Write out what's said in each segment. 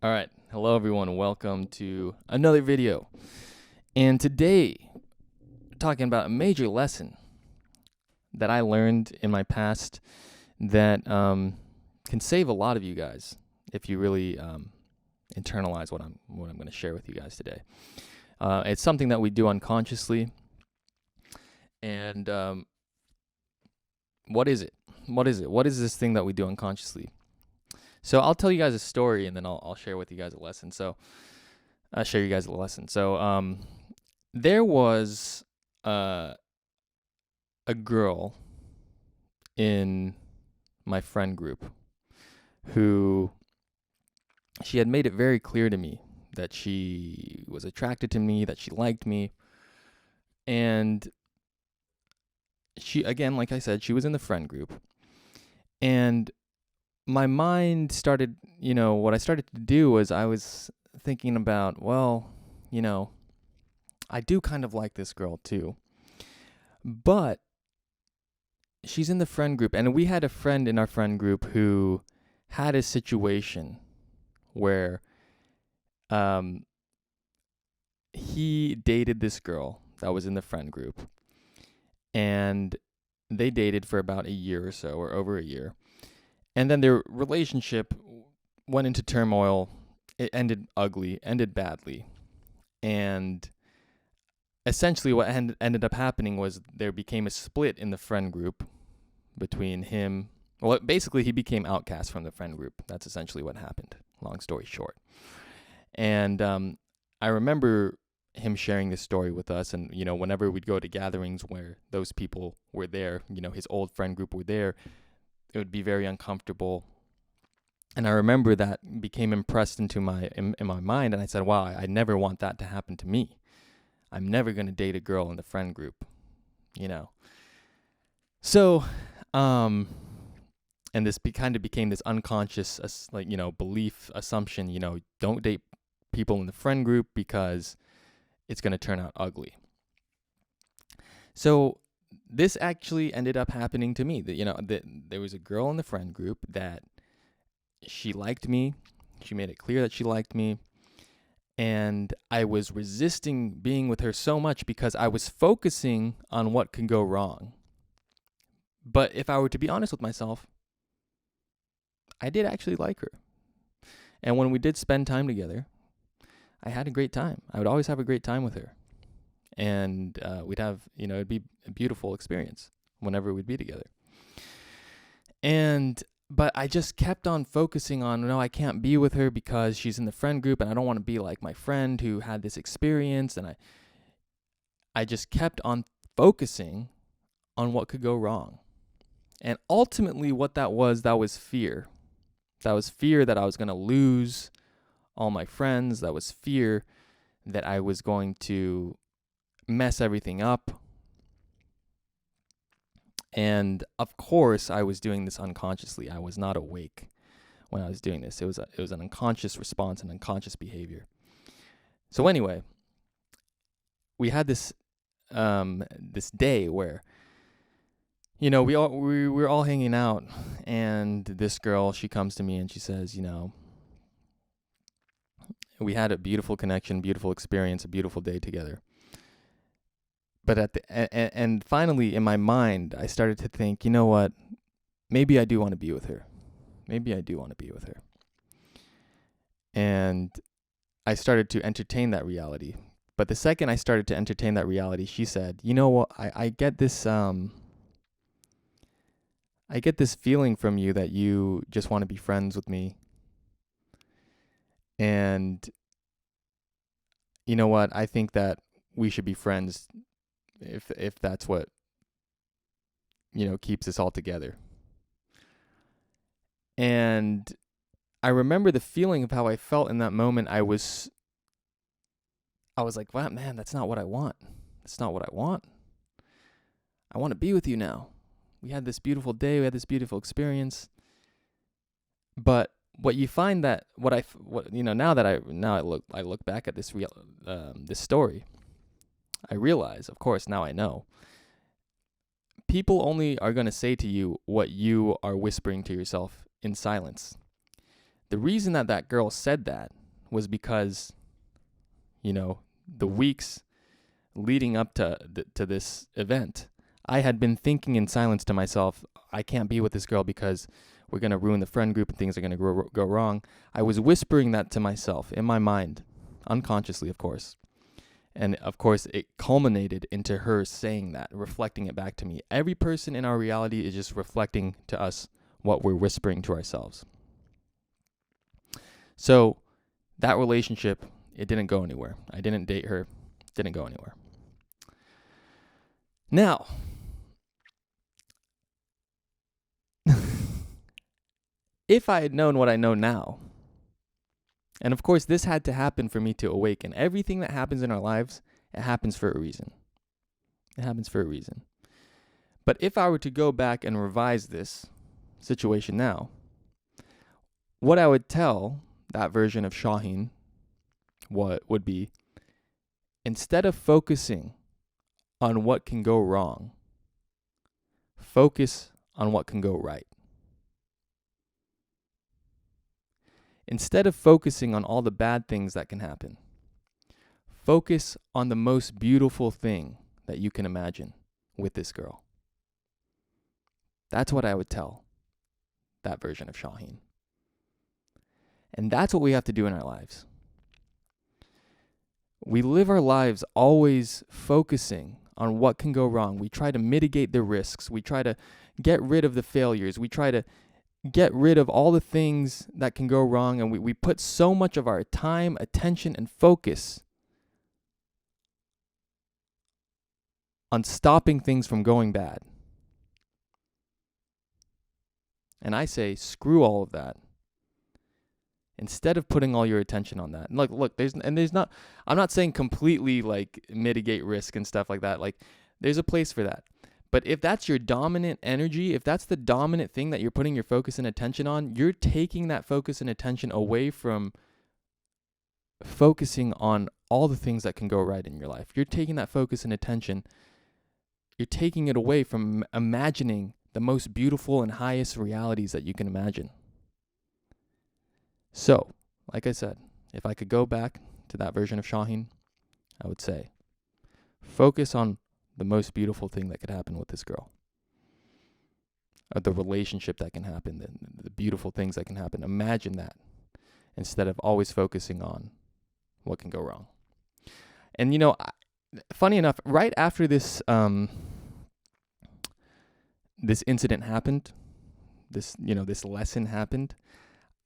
All right. Hello, everyone. Welcome to another video. And today, we're talking about a major lesson that I learned in my past that can save a lot of you guys if you really internalize what I'm going to share with you guys today. It's something that we do unconsciously. And what is it? What is it? What is this thing that we do unconsciously? So I'll tell you guys a story, and then I'll share with you guys a lesson. So I'll share you guys a lesson. So there was a girl in my friend group who she had made it very clear to me that she was attracted to me, that she liked me. And she, again, like I said, she was in the friend group. And my mind started, what I started to do was I was thinking about, well, I do kind of like this girl too. But she's in the friend group, and we had a friend in our friend group who had a situation where he dated this girl that was in the friend group, and they dated for about a year or so, or over a year. And then their relationship went into turmoil. It ended ugly, ended badly. And essentially what ended up happening was there became a split in the friend group between him. Well, basically, he became outcast from the friend group. That's essentially what happened, long story short. And I remember him sharing this story with us. And, whenever we'd go to gatherings where those people were there, his old friend group were there, it would be very uncomfortable. And I remember that became impressed into in my mind. And I said, wow, I never want that to happen to me. I'm never going to date a girl in the friend group, So, and this kind of became this unconscious, belief assumption, don't date people in the friend group because it's going to turn out ugly. So this actually ended up happening to me. That there was a girl in the friend group that she liked me. She made it clear that she liked me. And I was resisting being with her so much because I was focusing on what could go wrong. But if I were to be honest with myself, I did actually like her. And when we did spend time together, I had a great time. I would always have a great time with her. And we'd have, it'd be a beautiful experience whenever we'd be together. But I just kept on focusing on, no, I can't be with her because she's in the friend group and I don't want to be like my friend who had this experience. And I just kept on focusing on what could go wrong. And ultimately what that was fear. That was fear that I was going to lose all my friends. That was fear that I was going to mess everything up. And of course, I was doing this unconsciously. I was not awake when I was doing this. It was an unconscious response, an unconscious behavior. So anyway, we had this this day where we were all hanging out, and this girl, she comes to me and she says, we had a beautiful connection, beautiful experience, a beautiful day together. But and finally in my mind, I started to think, you know what? Maybe I do want to be with her. Maybe I do want to be with her. And I started to entertain that reality. But the second I started to entertain that reality, she said, you know what? I get this feeling from you that you just want to be friends with me. And you know what? I think that we should be friends if that's what keeps us all together. And I remember the feeling of how I felt in that moment. I was like, wow, man, that's not what I want. That's not what I want. I want to be with you now. We had this beautiful day. We had this beautiful experience. But what you find that now that I look back at this this story, I realize, of course, now I know, people only are going to say to you what you are whispering to yourself in silence. The reason that that girl said that was because, the weeks leading up to this event, I had been thinking in silence to myself, I can't be with this girl because we're going to ruin the friend group and things are going to go wrong. I was whispering that to myself in my mind, unconsciously, of course. And of course, it culminated into her saying that, reflecting it back to me. Every person in our reality is just reflecting to us what we're whispering to ourselves. So that relationship, it didn't go anywhere. I didn't date her. Didn't go anywhere. Now, if I had known what I know now, and of course this had to happen for me to awaken. Everything that happens in our lives, it happens for a reason. It happens for a reason. But if I were to go back and revise this situation now, what I would tell that version of Shaheen would be, instead of focusing on what can go wrong, focus on what can go right. Instead of focusing on all the bad things that can happen, focus on the most beautiful thing that you can imagine with this girl. That's what I would tell that version of Shaheen. And that's what we have to do in our lives. We live our lives always focusing on what can go wrong. We try to mitigate the risks. We try to get rid of the failures. We try to get rid of all the things that can go wrong. And we put so much of our time, attention, and focus on stopping things from going bad. And I say, screw all of that. Instead of putting all your attention on that. And look, I'm not saying completely like mitigate risk and stuff like that. Like, there's a place for that. But if that's your dominant energy, if that's the dominant thing that you're putting your focus and attention on, you're taking that focus and attention away from focusing on all the things that can go right in your life. You're taking that focus and attention, you're taking it away from imagining the most beautiful and highest realities that you can imagine. So, like I said, if I could go back to that version of Shaheen, I would say, focus on the most beautiful thing that could happen with this girl. Or the relationship that can happen, the beautiful things that can happen. Imagine that instead of always focusing on what can go wrong. And funny enough, right after this this incident happened, this lesson happened,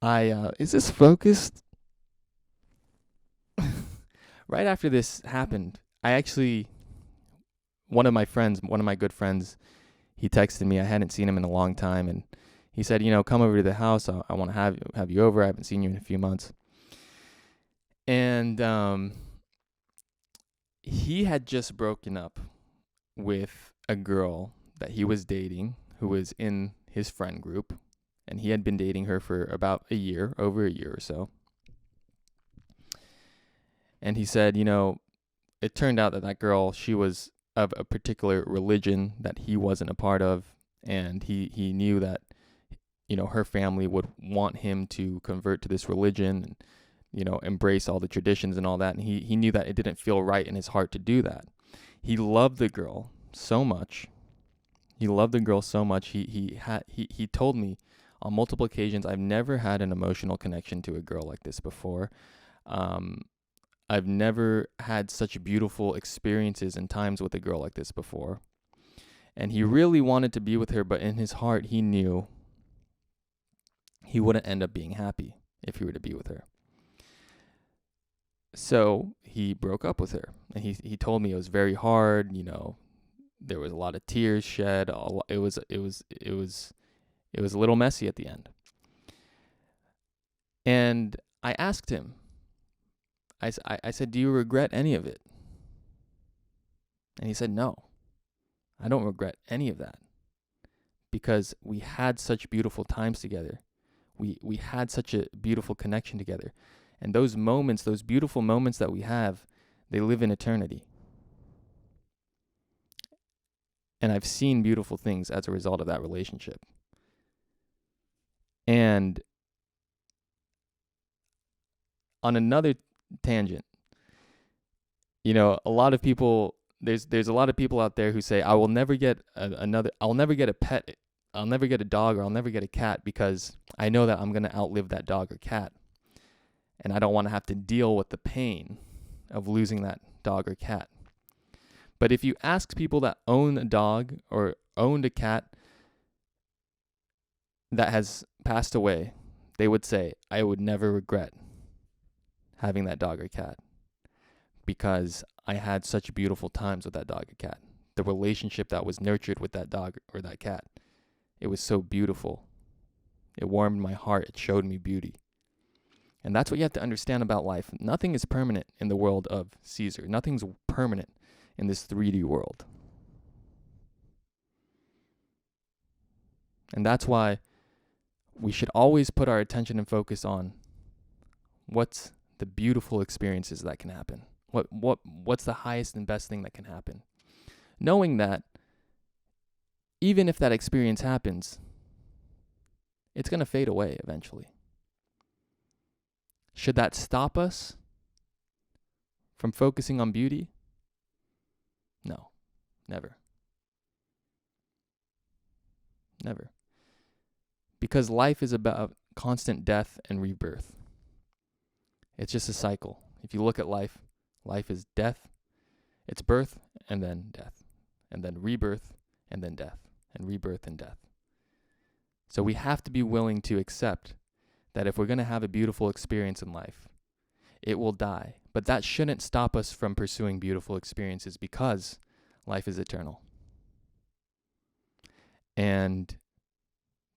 is this focused? Right after this happened, I actually, one of my good friends, he texted me. I hadn't seen him in a long time, and he said, come over to the house. I want to have you over. I haven't seen you in a few months. And he had just broken up with a girl that he was dating who was in his friend group. And he had been dating her for about over a year or so. And he said, it turned out that girl, she was of a particular religion that he wasn't a part of. And he knew that, her family would want him to convert to this religion and, embrace all the traditions and all that. And he knew that it didn't feel right in his heart to do that. He loved the girl so much. He told me on multiple occasions, I've never had an emotional connection to a girl like this before. I've never had such beautiful experiences and times with a girl like this before. And he really wanted to be with her, but in his heart, he knew he wouldn't end up being happy if he were to be with her. So he broke up with her. And he told me it was very hard, there was a lot of tears shed. It was a little messy at the end. And I asked him, I said, do you regret any of it? And he said, no, I don't regret any of that, because we had such beautiful times together. We had such a beautiful connection together. And those moments, those beautiful moments that we have, they live in eternity. And I've seen beautiful things as a result of that relationship. And on another tangent, you know, a lot of people, there's a lot of people out there who say, I will never get I'll never get a pet, I'll never get a dog, or I'll never get a cat because I know that I'm going to outlive that dog or cat. And I don't want to have to deal with the pain of losing that dog or cat. But if you ask people that own a dog or owned a cat that has passed away, they would say, I would never regret having that dog or cat because I had such beautiful times with that dog or cat. The relationship that was nurtured with that dog or that cat, it was so beautiful. It warmed my heart. It showed me beauty. And that's what you have to understand about life. Nothing is permanent in the world of Caesar. Nothing's permanent in this 3D world. And that's why we should always put our attention and focus on what's the beautiful experiences that can happen. What's the highest and best thing that can happen? Knowing that even if that experience happens, it's going to fade away eventually. Should that stop us from focusing on beauty? No, never. Never. Because life is about constant death and rebirth. It's just a cycle. If you look at life, life is death, it's birth, and then death, and then rebirth, and then death, and rebirth and death. So we have to be willing to accept that if we're going to have a beautiful experience in life, it will die. But that shouldn't stop us from pursuing beautiful experiences because life is eternal. And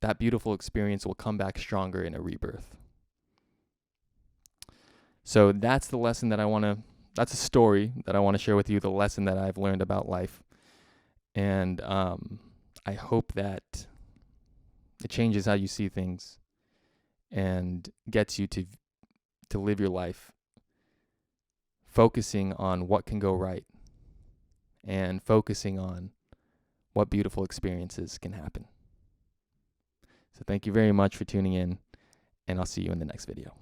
that beautiful experience will come back stronger in a rebirth. So that's the lesson that that's a story that I want to share with you, the lesson that I've learned about life. And I hope that it changes how you see things and gets you to live your life focusing on what can go right and focusing on what beautiful experiences can happen. So thank you very much for tuning in, and I'll see you in the next video.